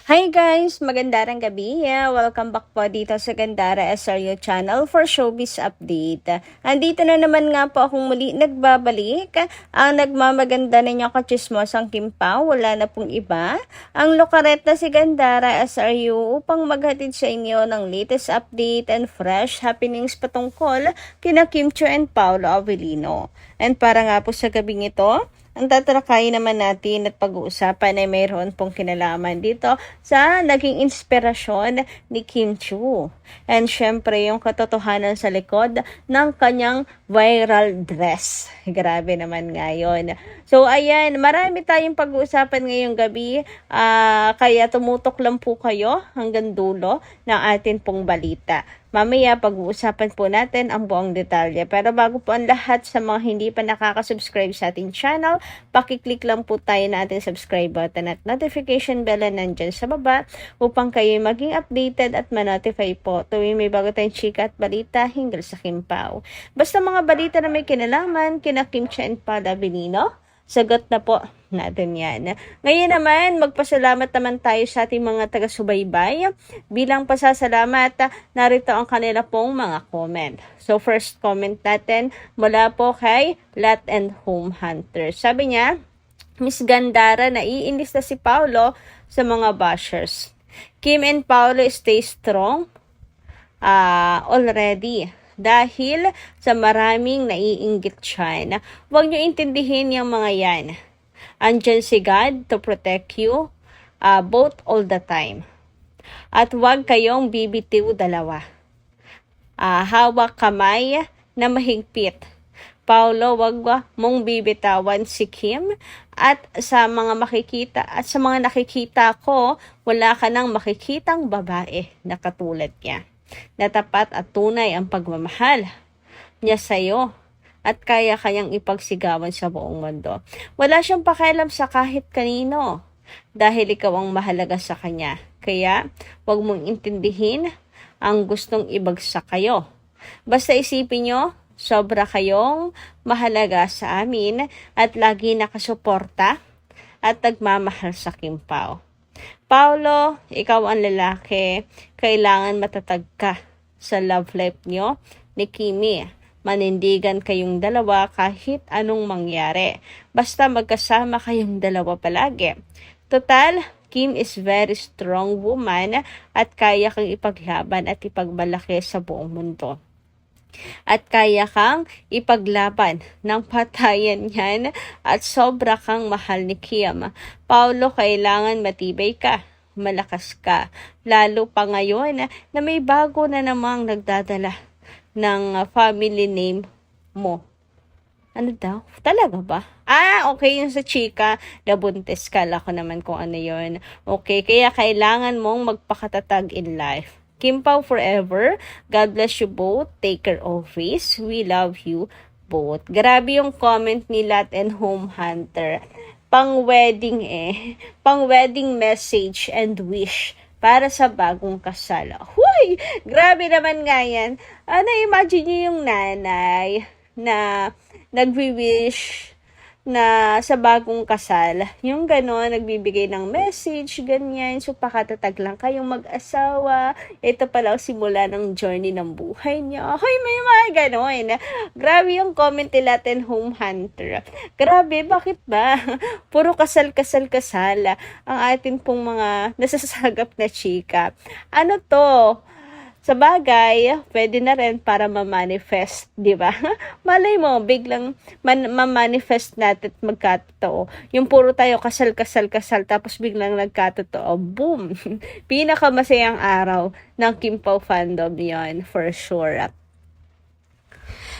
Hi guys! Magandang gabi. Welcome back po dito sa Gandara SRU channel for showbiz update. Andito na naman nga po akong muli nagbabalik. Ang nagmamaganda ninyong kachismosang Kim Pao, wala na pong iba. Ang lukaret na si Gandara SRU upang maghatid sa inyo ng latest update and fresh happenings patungkol kina Kim Chiu and Paolo Avellino. And para nga po sa gabing ito, ang tatalakayin naman natin at pag-uusapan ay mayroon pong kinalaman dito sa naging inspirasyon ni Kim Chiu. And syempre yung katotohanan sa likod ng kanyang viral dress. Grabe naman ngayon. So ayan, marami tayong pag-uusapan ngayong gabi. Kaya tumutok lang po kayo hanggang dulo ng atin pong balita. Mamaya pag-uusapan po natin ang buong detalye. Pero bago po ang lahat, sa mga hindi pa nakaka-subscribe sa ating channel, pakiclick lang po tayo na ating subscribe button at notification bell na nandyan sa baba upang kayo maging updated at ma-notify po tuwing may bago tayong chika at balita hinggil sa Kim Pao. Basta mga balita na may kinalaman kina Kim Chiu and Paolo Avellino, sagot na po natin yan. Ngayon naman, magpasalamat naman tayo sa ating mga taga-subaybay. Bilang pasasalamat, narito ang kanila pong mga comment. So first comment natin mula po kay Lot and Home Hunter. Sabi niya, Miss Gandara, naiinis na si Paolo sa mga bashers. Kim and Paolo stay strong already. Dahil sa maraming naiinggit siya. Huwag niyo intindihin yung mga yan. Andyan si God to protect you both all the time. At huwag kayong bibitiw dalawa. Hawak kamay na mahigpit. Paolo, wag mong bibitawan si Kim at sa mga nakikita ko, wala ka nang makikitang babae na katulad niya. Na tapat at tunay ang pagmamahal niya sa'yo at kaya kayang ipagsigawan sa buong mundo. Wala siyang pakialam sa kahit kanino dahil ikaw ang mahalaga sa kanya. Kaya wag mong intindihin ang gustong ibagsak kayo. Basta isipin nyo, sobra kayong mahalaga sa amin at lagi nakasuporta at nagmamahal sa Kim Pao. Paolo, ikaw ang lalaki, kailangan matatag ka sa love life nyo ni Kimi. Manindigan kayong dalawa kahit anong mangyari. Basta magkasama kayong dalawa palagi. Total, Kim is very strong woman at kaya kang ipaglaban at ipagmalaki sa buong mundo. At kaya kang ipaglaban ng patayan yan at sobra kang mahal ni Kim. Paolo, kailangan matibay ka, malakas ka, lalo pa ngayon na may bago na namang nagdadala ng family name mo. Ano daw? Talaga ba? Okay, yung sa chika, nabuntis, kala ko naman kung ano yun. Okay, kaya kailangan mong magpakatatag in life. Kim Pao forever. God bless you both. Take care always. We love you both. Grabe yung comment ni Lot and Home Hunter. Pang-wedding Pang-wedding message and wish para sa bagong kasal. Huy! Grabe naman nga yan. Na-imagine nyo yung nanay na nagwi-wish na sa bagong kasal, yung gano'n, nagbibigay ng message, ganyan, so pakatatag lang kayong mag-asawa, ito pala ang simula ng journey ng buhay niya. Hoy, may mga gano'n. Grabe yung comment nila Lot and Home Hunter. Grabe, bakit ba? Puro kasal ang atin pong mga nasasagap na chika. Ano to? Sa bagay, pwede na rin para ma-manifest, di ba? Malay mo, biglang ma-manifest natin at magkatotoo. Yung puro tayo kasal, tapos biglang nagkatotoo. Boom! Pinakamasayang araw ng Kim Pao fandom yon for sure.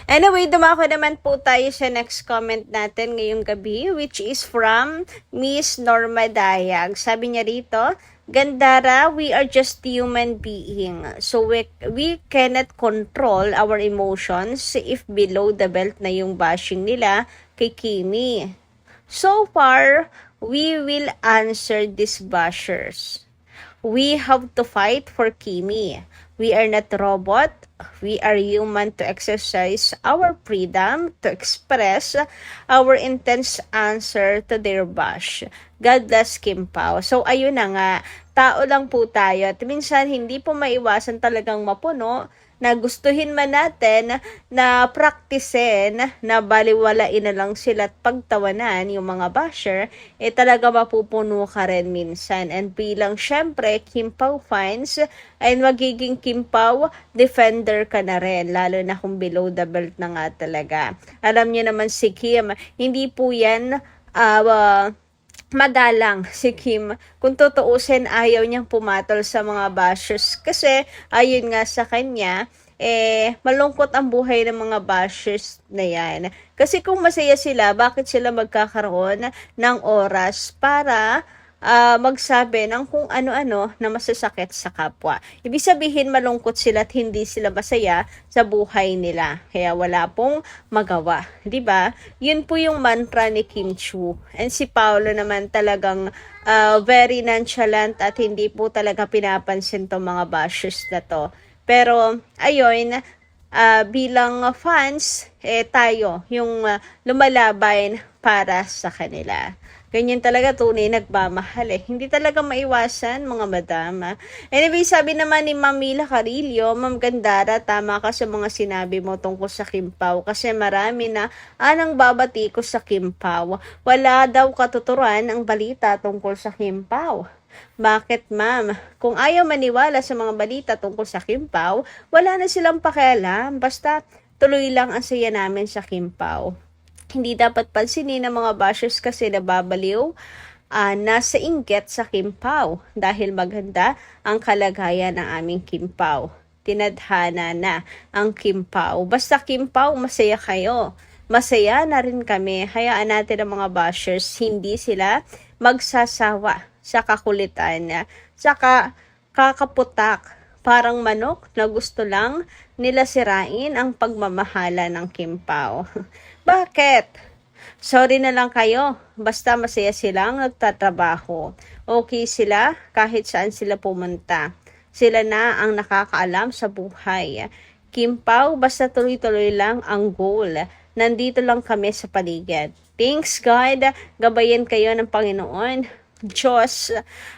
Anyway, dumako naman po tayo sa next comment natin ngayong gabi, which is from Miss Norma Dayag. Sabi niya rito, Gandara, we are just human being. So we cannot control our emotions if below the belt na yung bashing nila kay Kimi. So far, we will answer these bashers. We have to fight for Kimi. We are not robot. We are human to exercise our freedom to express our intense answer to their bash. God bless Kim Pao. So, ayun na nga. Tao lang po tayo. At minsan, hindi po maiwasan talagang mapuno na gustuhin man natin na praktisin na baliwalain na lang sila at pagtawanan yung mga basher, talaga mapupuno ka rin minsan. And bilang syempre, Kim Pao fans, ay magiging Kim Pao defender ka na rin, lalo na kung below the belt na nga talaga. Alam niyo naman si Kim, hindi po yan madalang si Kim. Kung tutuusin, ayaw niyang pumatol sa mga bashers kasi ayun nga sa kanya, malungkot ang buhay ng mga bashers na yan. Kasi kung masaya sila, bakit sila magkakaroon ng oras para magsabi ng kung ano-ano na masasakit sa kapwa? Ibig sabihin, malungkot sila at hindi sila masaya sa buhay nila. Kaya wala pong magawa. 'Di ba? Yun po yung mantra ni Kim Chiu. And si Paolo naman talagang very nonchalant at hindi po talaga pinapansin tong mga bashers na to. Pero, ayun, bilang fans, tayo yung lumalaban para sa kanila. Ganyan talaga tunay nagmamahal eh. Hindi talaga maiwasan mga madam. Anyway, sabi naman ni Mamila Carillo, Ma'am Gandara, tama ka sa mga sinabi mo tungkol sa Kim Pao kasi marami na anang babati ko sa Kim Pao. Wala daw katuturan ang balita tungkol sa Kim Pao. Bakit ma'am? Kung ayaw maniwala sa mga balita tungkol sa Kim Pao, wala na silang pakialam. Basta tuloy lang ang saya namin sa Kim Pao. Hindi dapat pansinin ng mga bashers kasi nababaliw nasa inggit sa Kim Pao dahil maganda ang kalagayan ng aming Kim Pao. Tinadhana na ang Kim Pao. Basta Kim Pao, masaya kayo. Masaya na rin kami. Hayaan natin ang mga bashers, hindi sila magsasawa sa kakulitan, saka kakaputak. Parang manok na gusto lang nila sirain ang pagmamahala ng Kim Pao. Bakit? Sorry na lang kayo. Basta masaya silang nagtatrabaho. Okay sila kahit saan sila pumunta. Sila na ang nakakaalam sa buhay. Kim Pao, basta tuloy-tuloy lang ang goal. Nandito lang kami sa paligid. Thanks God. Gabayan kayo ng Panginoon. Diyos,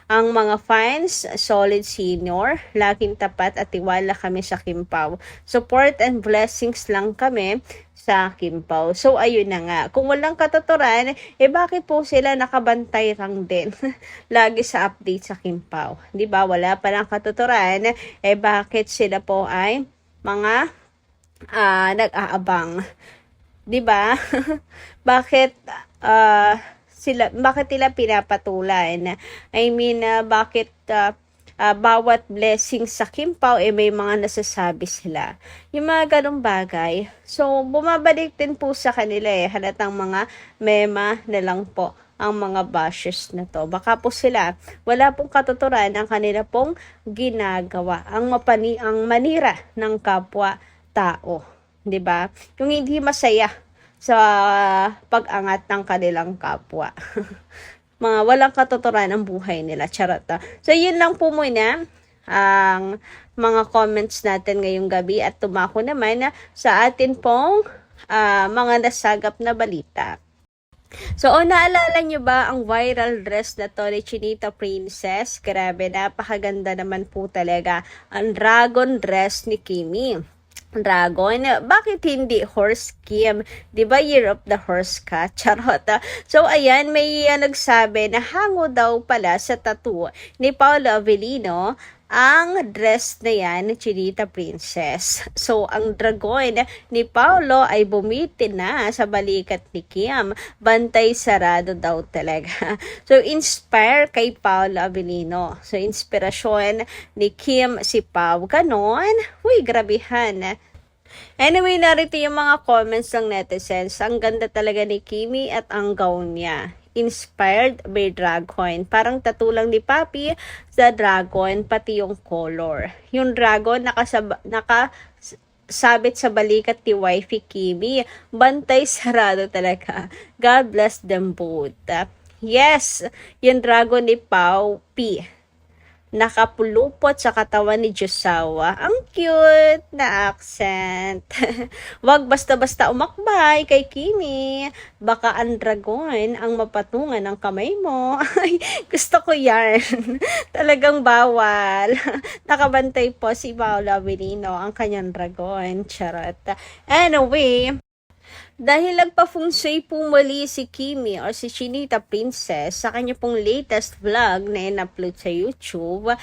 ang mga fans, solid senior, laging tapat at tiwala kami sa Kim Pao. Support and blessings lang kami sa Kim Pao. So, ayun na nga. Kung walang katuturan, bakit po sila nakabantay lang din? Lagi sa update sa Kim Pao. Di ba? Wala pa lang katuturan, bakit sila po ay mga nag-aabang? Di ba? Bakit bakit nila pinapatulan? I mean, bakit bawat blessing sa Kim Pao may mga nasasabi sila? Yung mga ganong bagay. So, bumabalik din po sa kanila halatang mga mema na lang po ang mga bashers na to. Baka po sila, wala pong katuturan ang kanila pong ginagawa. Ang manira ng kapwa tao. 'Di ba? Yung hindi masaya sa pag-angat ng kanilang kapwa. Mga walang katuturan ang buhay nila. Charot. So, yun lang po muna ang mga comments natin ngayong gabi at tumako naman sa atin pong mga nasagap na balita. So, naalala nyo ba ang viral dress na to ni Chinita Princess? Grabe, napakaganda naman po talaga ang dragon dress ni Kimi. Dragon, bakit hindi horse Kim? 'Di ba year of the horse ka? Charot. So ayan, may nagsabi na hango daw pala sa tattoo ni Paolo Avellino ang dress na yan ni Chinita Princess. So ang dragon ni Paolo ay bumiti na sa balikat ni Kim. Bantay sarado daw talaga. So inspire kay Paolo Avellino. So inspirasyon ni Kim si Pao. Ganon. Uy, grabihan. Anyway, narito yung mga comments ng netizens. Ang ganda talaga ni Kimi at ang gown niya. Inspired by dragon. Parang tattoo lang ni Papi sa dragon, pati yung color. Yung dragon nakasabit sa balikat ni wifey Kimi. Bantay sarado talaga. God bless them both. Yes, yung dragon ni Pao P. nakapulupot sa katawan ni Josawa. Ang cute na accent. Wag basta-basta umakbay kay Kimi. Baka ang dragon ang mapatungan ng kamay mo. Ay, gusto ko yan. Talagang bawal. Nakabantay po si Paolo Avellino, ang kanyang dragon. Charot. Anyway, dahil nagpa-feng shui po muli si Kimi or si Chinita Princess sa kanya pong latest vlog na in-upload sa YouTube,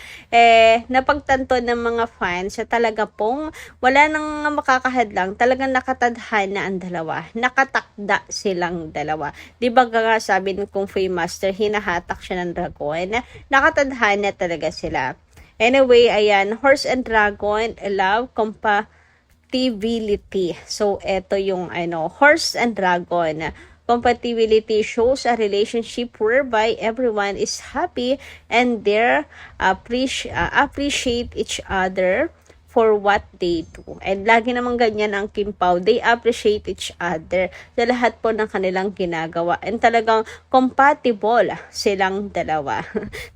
napagtanto ng mga fans na talaga pong wala nang makakahadlang, talagang nakatadhana ang dalawa. Nakatakda silang dalawa. Di ba nga sabi ng Kung Fu Master, hinahatak siya ng dragon? Nakatadhana talaga sila. Anyway, ayan, Horse and Dragon, Love, Compatibility. So, ito yung Horse and Dragon. Compatibility shows a relationship whereby everyone is happy and they appreciate each other for what they do. And lagi naman ganyan ang Kim Pao. They appreciate each other sa lahat po ng kanilang ginagawa. And talagang compatible silang dalawa.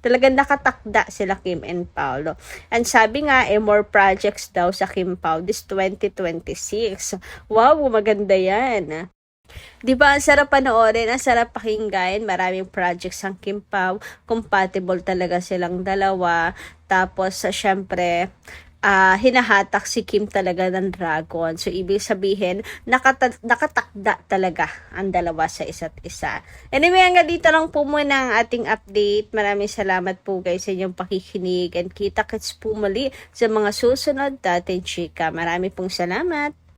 Talagang nakatakda sila Kim and Paolo. And sabi nga, more projects daw sa Kim Pao this 2026. Wow, maganda yan. Di ba, ang sarap panoorin, ang sarap pakinggan, maraming projects ang Kim Pao, compatible talaga silang dalawa. Tapos, syempre, hinahatak si Kim talaga ng dragon. So, ibig sabihin, nakatakda talaga ang dalawa sa isa't isa. Anyway, hanggang dito lang po muna ang ating update. Maraming salamat po guys sa inyong pakikinig and kita-kits po muli sa mga susunod natin chika. Marami pong salamat.